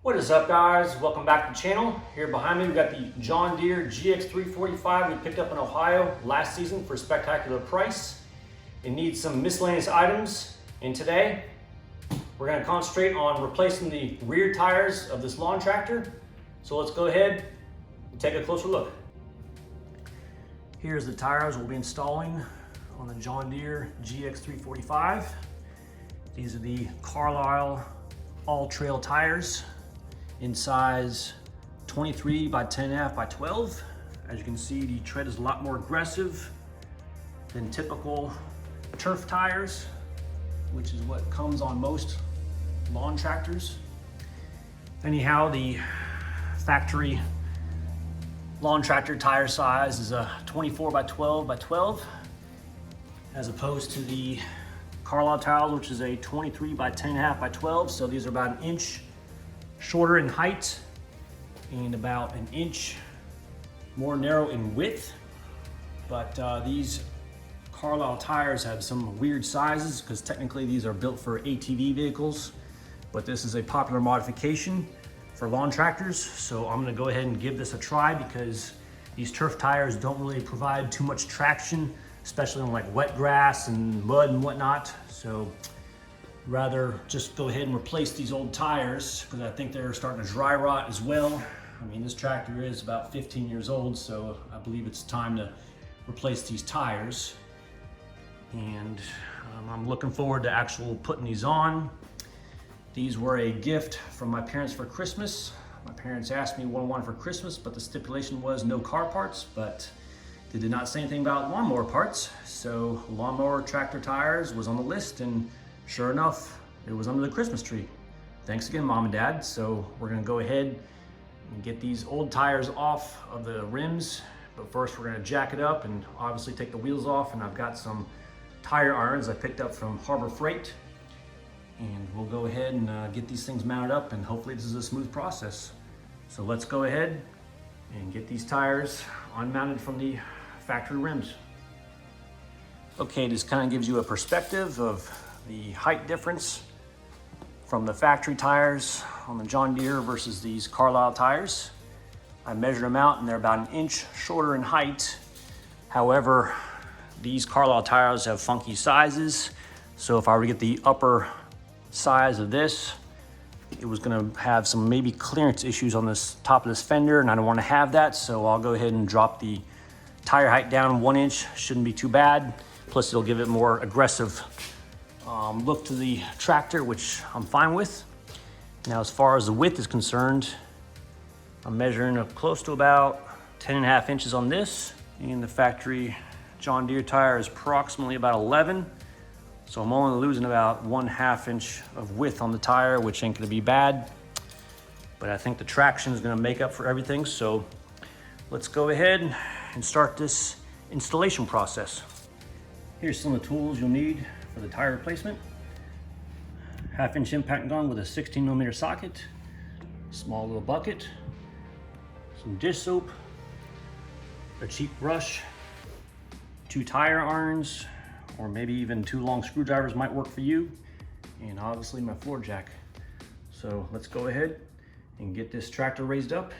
What is up, guys? Welcome back to the channel. Here behind me we've got the John Deere GX345 we picked up in Ohio last season for a spectacular price. It needs some miscellaneous items, and today we're going to concentrate on replacing the rear tires of this lawn tractor. So let's go ahead and take a closer look. Here's the tires we'll be installing on the John Deere GX345. These are the Carlisle All Trail tires in size 23 by 10.5 by 12. As you can see, the tread is a lot more aggressive than typical turf tires, which is what comes on most lawn tractors. Anyhow, the factory lawn tractor tire size is a 24 by 12 by 12, as opposed to the Carlisle tires, which is a 23 by 10.5 by 12. So these are about an inch shorter in height and about an inch more narrow in width. But these Carlisle tires have some weird sizes because technically these are built for ATV vehicles, but this is a popular modification for lawn tractors. So I'm gonna go ahead and give this a try because these turf tires don't really provide too much traction, especially on like wet grass and mud and whatnot. So rather just go ahead and replace these old tires because I think they're starting to dry rot as well. I mean, this tractor is about 15 years old, so I believe it's time to replace these tires. And I'm looking forward to actually putting these on. These were a gift from my parents for Christmas. My parents asked me what I wanted for Christmas, but the stipulation was no car parts, but they did not say anything about lawnmower parts. So lawnmower tractor tires was on the list, and sure enough, it was under the Christmas tree. Thanks again, Mom and Dad. So we're gonna go ahead and get these old tires off of the rims, but first we're gonna jack it up and obviously take the wheels off, and I've got some tire irons I picked up from Harbor Freight, and we'll go ahead and get these things mounted up, and hopefully this is a smooth process. So let's go ahead and get these tires unmounted from the factory rims. Okay, this kind of gives you a perspective of the height difference from the factory tires on the John Deere versus these Carlisle tires. I measured them out and they're about an inch shorter in height. However, these Carlisle tires have funky sizes. So if I were to get the upper size of this, it was gonna have some maybe clearance issues on this top of this fender, and I don't wanna have that. So I'll go ahead and drop the tire height down 1 inch. Shouldn't be too bad. Plus it'll give it more aggressive look to the tractor, which I'm fine with. Now, as far as the width is concerned, I'm measuring up close to about 10.5 inches on this, and the factory John Deere tire is approximately about 11. So I'm only losing about 1/2 inch of width on the tire, which ain't gonna be bad. But I think the traction is gonna make up for everything. So let's go ahead and start this installation process. Here's some of the tools you'll need for the tire replacement. 1/2 inch impact gun with a 16mm socket, small little bucket, some dish soap, a cheap brush, 2 tire irons, or maybe even 2 long screwdrivers might work for you, and obviously my floor jack. So let's go ahead and get this tractor raised up.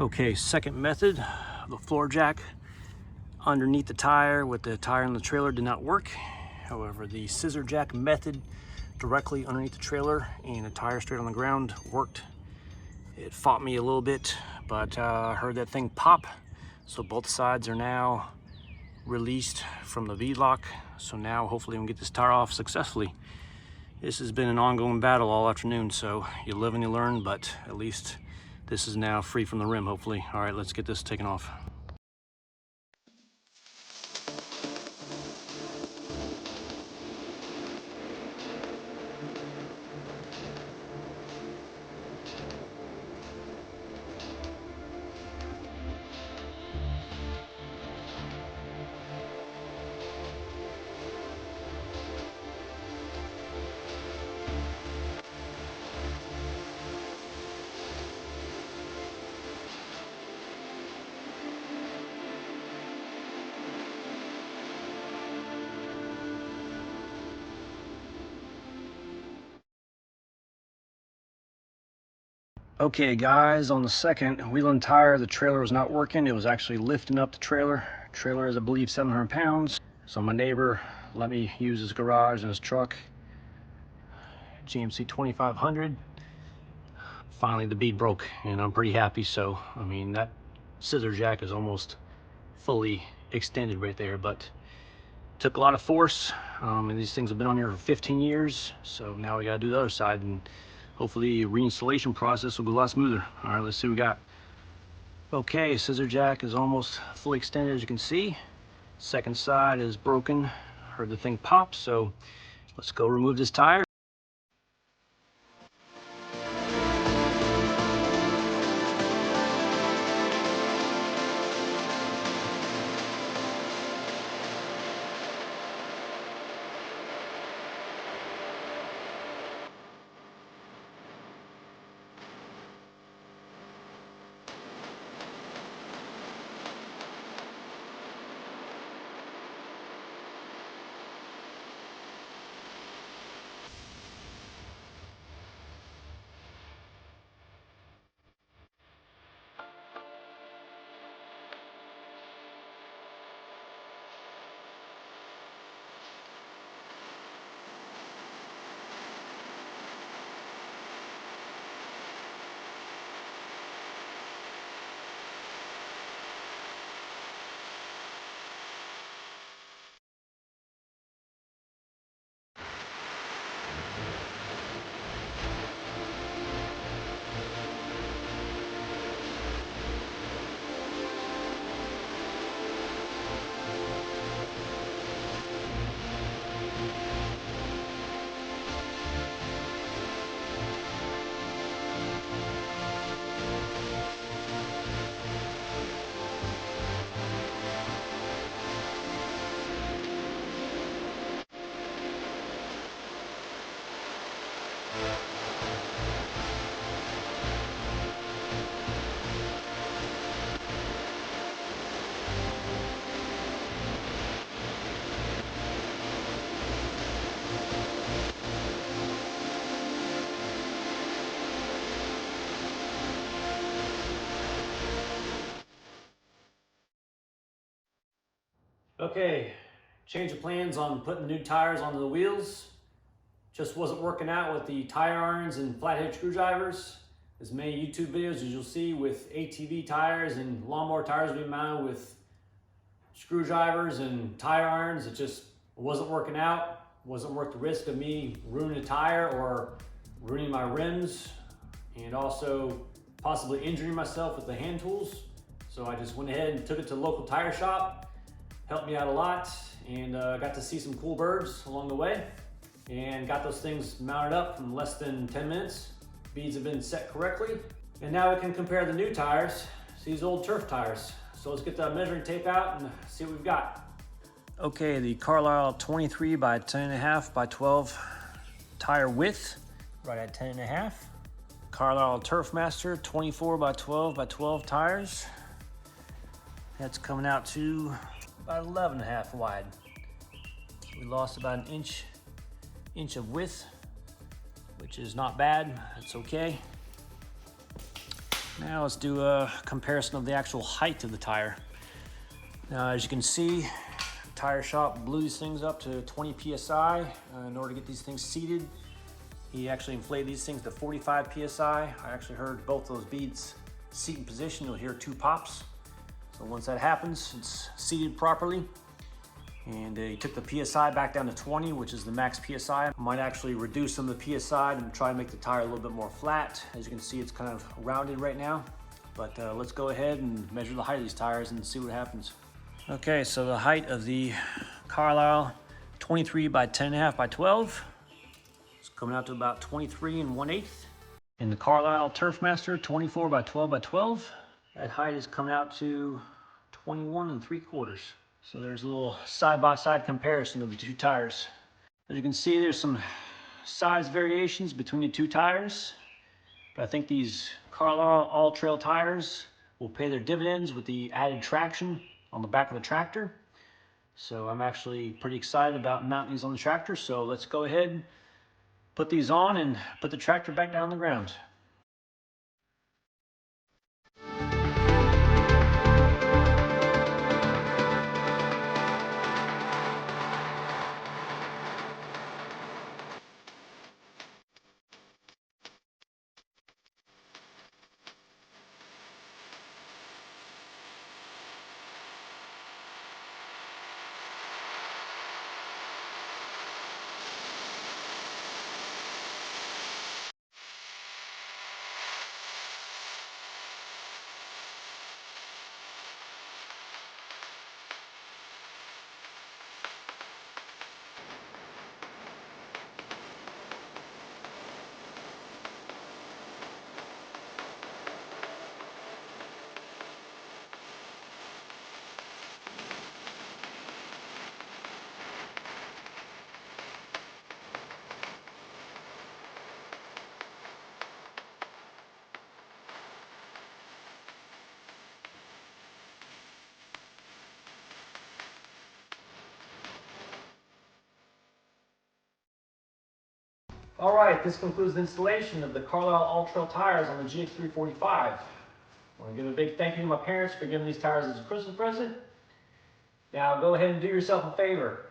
Okay, second method, the floor jack. underneath the tire with the tire in the trailer did not work. However, the scissor jack method directly underneath the trailer and the tire straight on the ground worked. It fought me a little bit, but I heard that thing pop. So both sides are now released from the bead lock. So now hopefully we can get this tire off successfully. This has been an ongoing battle all afternoon, so you live and you learn, but at least this is now free from the rim, hopefully. All right, let's get this taken off. Okay guys, on the second wheel and tire, the trailer was not working. It was actually lifting up the trailer. Trailer is, I believe, 700 pounds. So my neighbor let me use his garage and his truck. GMC 2500. Finally the bead broke and I'm pretty happy. So, I mean, that scissor jack is almost fully extended right there, but took a lot of force. And these things have been on here for 15 years. So now we gotta do the other side, and hopefully reinstallation process will go a lot smoother. All right, let's see what we got. Okay, scissor jack is almost fully extended, as you can see. Second side is broken. Heard the thing pop, so let's go remove this tire. Okay, change of plans on putting new tires onto the wheels. Just wasn't working out with the tire irons and flathead screwdrivers. As many YouTube videos as you'll see with ATV tires and lawnmower tires being mounted with screwdrivers and tire irons, it just wasn't working out. Wasn't worth the risk of me ruining a tire or ruining my rims, and also possibly injuring myself with the hand tools. So I just went ahead and took it to the local tire shop. Helped me out a lot, and got to see some cool birds along the way, and got those things mounted up in less than 10 minutes. Beads have been set correctly, and now we can compare the new tires to these old turf tires. So let's get the measuring tape out and see what we've got. Okay, the Carlisle 23 by 10.5 by 12 tire width, right at 10.5. Carlisle Turf Master 24 by 12 by 12 tires. That's coming out to about 11.5 wide. We lost about an inch of width, which is not bad. That's okay. Now let's do a comparison of the actual height of the tire. Now, as you can see, tire shop blew these things up to 20 PSI in order to get these things seated. He actually inflated these things to 45 PSI. I actually heard both those beads seat in position. You'll hear 2 pops. So once that happens, it's seated properly. And he took the PSI back down to 20, which is the max PSI. I might actually reduce some of the PSI and try to make the tire a little bit more flat. As you can see, it's kind of rounded right now. But let's go ahead and measure the height of these tires and see what happens. Okay, so the height of the Carlisle 23 by 10.5 by 12 is coming out to about 23 1/8. And the Carlisle Turfmaster 24 by 12 by 12, that height is coming out to 21 3/4. So there's a little side-by-side comparison of the 2 tires. As you can see, there's some size variations between the 2 tires, but I think these Carlisle All Trail tires will pay their dividends with the added traction on the back of the tractor. So I'm actually pretty excited about mounting these on the tractor. So let's go ahead and put these on and put the tractor back down on the ground. All right, this concludes the installation of the Carlisle All Trail tires on the GX345. I want to give a big thank you to my parents for giving these tires as a Christmas present. Now go ahead and do yourself a favor.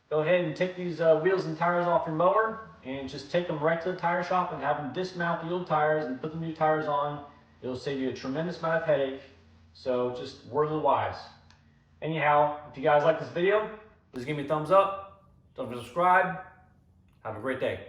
Go ahead and take these wheels and tires off your mower and just take them right to the tire shop and have them dismount the old tires and put the new tires on. It'll save you a tremendous amount of headache. So just word of the wise. Anyhow, if you guys like this video, please give me a thumbs up. Don't forget to subscribe. Have a great day.